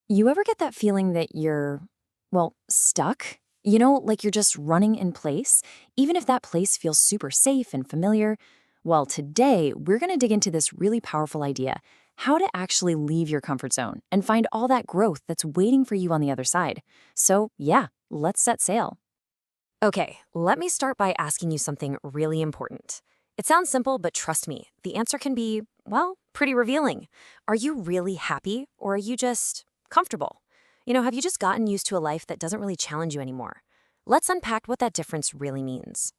You ever get that feeling that you're, well, stuck? Like you're just running in place, even if that place feels super safe and familiar? Well, today we're going to dig into this really powerful idea: how to actually leave your comfort zone and find all that growth that's waiting for you on the other side. So, yeah, let's set sail. Okay, let me start by asking you something really important. It sounds simple, but trust me, the answer can be, well, pretty revealing. Are you really happy or are you just comfortable? Have you just gotten used to a life that doesn't really challenge you anymore? Let's unpack what that difference really means.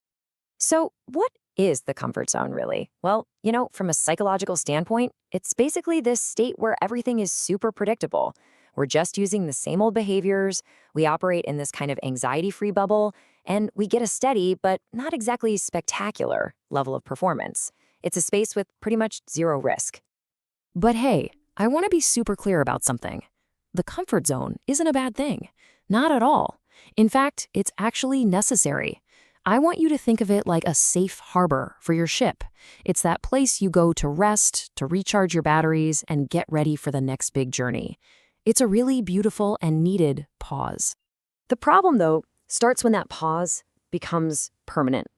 So, what is the comfort zone really? Well, from a psychological standpoint, it's basically this state where everything is super predictable. We're just using the same old behaviors, we operate in this kind of anxiety free bubble, and we get a steady, but not exactly spectacular, level of performance. It's a space with pretty much zero risk. But hey, I want to be super clear about something. The comfort zone isn't a bad thing. Not at all. In fact, it's actually necessary. I want you to think of it like a safe harbor for your ship. It's that place you go to rest, to recharge your batteries, and get ready for the next big journey. It's a really beautiful and needed pause. The problem, though, starts when that pause becomes permanent,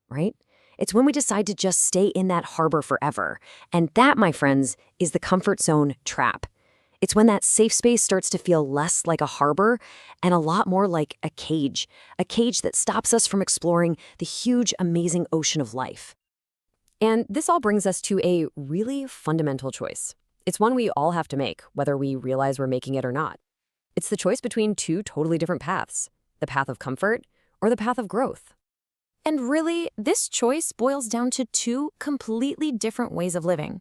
right? It's when we decide to just stay in that harbor forever. And that, my friends, is the comfort zone trap. It's when that safe space starts to feel less like a harbor and a lot more like a cage that stops us from exploring the huge, amazing ocean of life. And this all brings us to a really fundamental choice. It's one we all have to make, whether we realize we're making it or not. It's the choice between two totally different paths: the path of comfort or the path of growth. And really, this choice boils down to two completely different ways of living.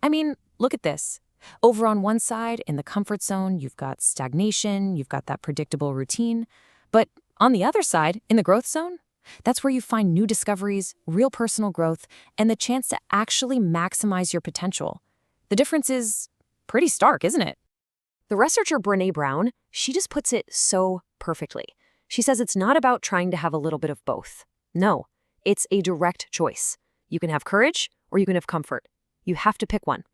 I mean, look at this. Over on one side, in the comfort zone, you've got stagnation, you've got that predictable routine. But on the other side, in the growth zone, that's where you find new discoveries, real personal growth, and the chance to actually maximize your potential. The difference is pretty stark, isn't it? The researcher Brené Brown, she just puts it so perfectly. She says it's not about trying to have a little bit of both. No, it's a direct choice. You can have courage or you can have comfort. You have to pick one.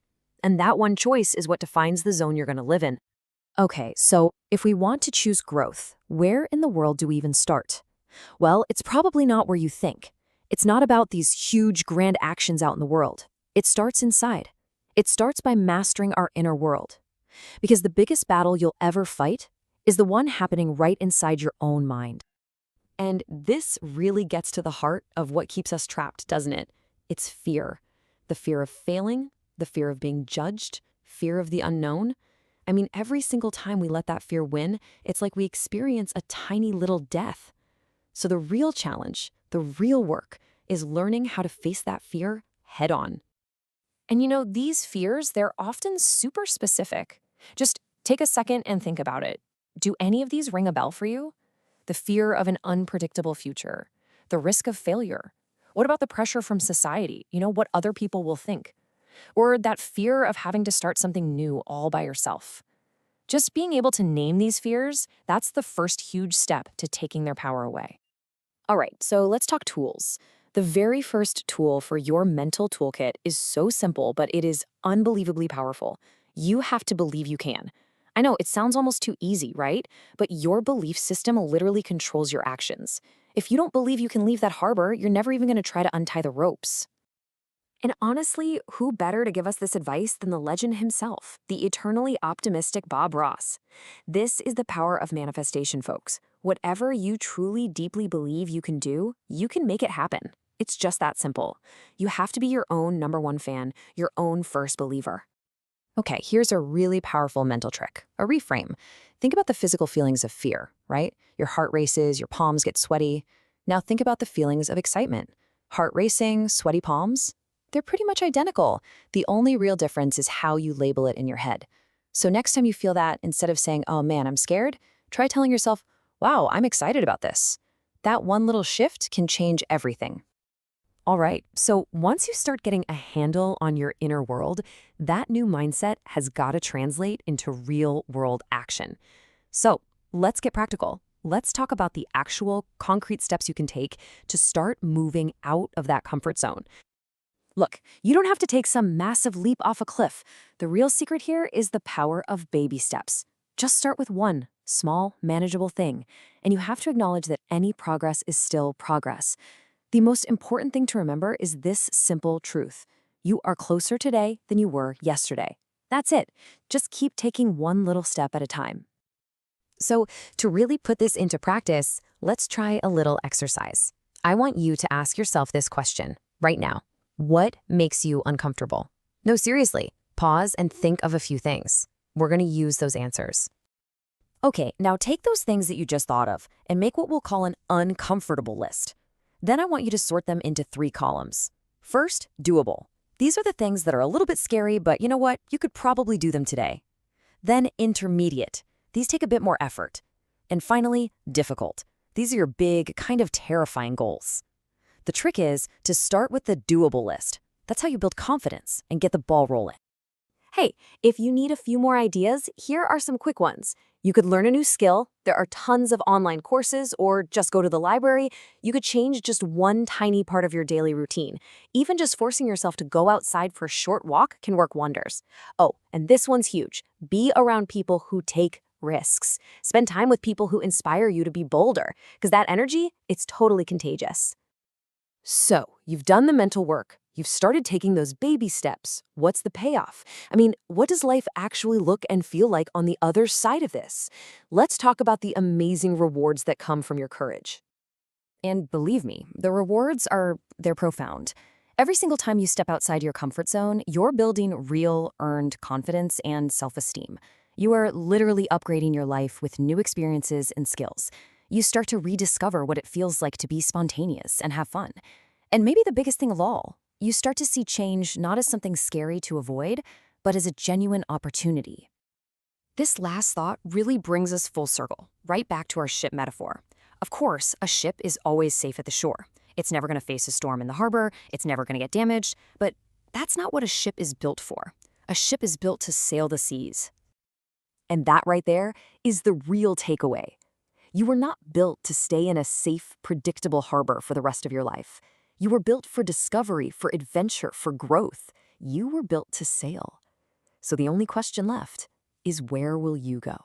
And that one choice is what defines the zone you're going to live in. Okay, so if we want to choose growth, where in the world do we even start? Well, it's probably not where you think. It's not about these huge, grand actions out in the world. It starts inside. It starts by mastering our inner world. Because the biggest battle you'll ever fight is the one happening right inside your own mind. And this really gets to the heart of what keeps us trapped, doesn't it? It's fear. The fear of failing, the fear of being judged, fear of the unknown. I mean, every single time we let that fear win, it's like we experience a tiny little death. So the real challenge, the real work, is learning how to face that fear head on. And these fears, they're often super specific. Just take a second and think about it. Do any of these ring a bell for you? The fear of an unpredictable future, the risk of failure. What about the pressure from society? What other people will think? Or that fear of having to start something new all by yourself. Just being able to name these fears, that's the first huge step to taking their power away. All right, so let's talk tools. The very first tool for your mental toolkit is so simple, but it is unbelievably powerful. You have to believe you can. I know, it sounds almost too easy, right? But your belief system literally controls your actions. If you don't believe you can leave that harbor, you're never even going to try to untie the ropes. And honestly, who better to give us this advice than the legend himself, the eternally optimistic Bob Ross? This is the power of manifestation, folks. Whatever you truly deeply believe you can do, you can make it happen. It's just that simple. You have to be your own number one fan, your own first believer. Okay, here's a really powerful mental trick, a reframe. Think about the physical feelings of fear, right? Your heart races, your palms get sweaty. Now think about the feelings of excitement. Heart racing, sweaty palms. They're pretty much identical. The only real difference is how you label it in your head. So next time you feel that, instead of saying, "Oh man, I'm scared," try telling yourself, "Wow, I'm excited about this." That one little shift can change everything. All right, so once you start getting a handle on your inner world, that new mindset has got to translate into real world action. So let's get practical. Let's talk about the actual concrete steps you can take to start moving out of that comfort zone. Look, you don't have to take some massive leap off a cliff. The real secret here is the power of baby steps. Just start with one small, manageable thing, and you have to acknowledge that any progress is still progress. The most important thing to remember is this simple truth. You are closer today than you were yesterday. That's it. Just keep taking one little step at a time. So, to really put this into practice, let's try a little exercise. I want you to ask yourself this question right now. What makes you uncomfortable? No, seriously, pause and think of a few things. We're going to use those answers. Okay, now take those things that you just thought of and make what we'll call an uncomfortable list. Then I want you to sort them into 3 columns. First, doable. These are the things that are a little bit scary, but you know what? You could probably do them today. Then intermediate. These take a bit more effort. And finally, difficult. These are your big, kind of terrifying goals. The trick is to start with the doable list. That's how you build confidence and get the ball rolling. Hey, if you need a few more ideas, here are some quick ones. You could learn a new skill. There are tons of online courses, or just go to the library. You could change just one tiny part of your daily routine. Even just forcing yourself to go outside for a short walk can work wonders. Oh, and this one's huge. Be around people who take risks. Spend time with people who inspire you to be bolder, because that energy, it's totally contagious. So, you've done the mental work. You've started taking those baby steps. What's the payoff? I mean, what does life actually look and feel like on the other side of this? Let's talk about the amazing rewards that come from your courage. And believe me, the rewards they're profound. Every single time you step outside your comfort zone, you're building real, earned confidence and self-esteem. You are literally upgrading your life with new experiences and skills. You start to rediscover what it feels like to be spontaneous and have fun. And maybe the biggest thing of all, you start to see change not as something scary to avoid, but as a genuine opportunity. This last thought really brings us full circle, right back to our ship metaphor. Of course, a ship is always safe at the shore. It's never going to face a storm in the harbor, it's never going to get damaged, but that's not what a ship is built for. A ship is built to sail the seas. And that right there is the real takeaway. You were not built to stay in a safe, predictable harbor for the rest of your life. You were built for discovery, for adventure, for growth. You were built to sail. So the only question left is, where will you go?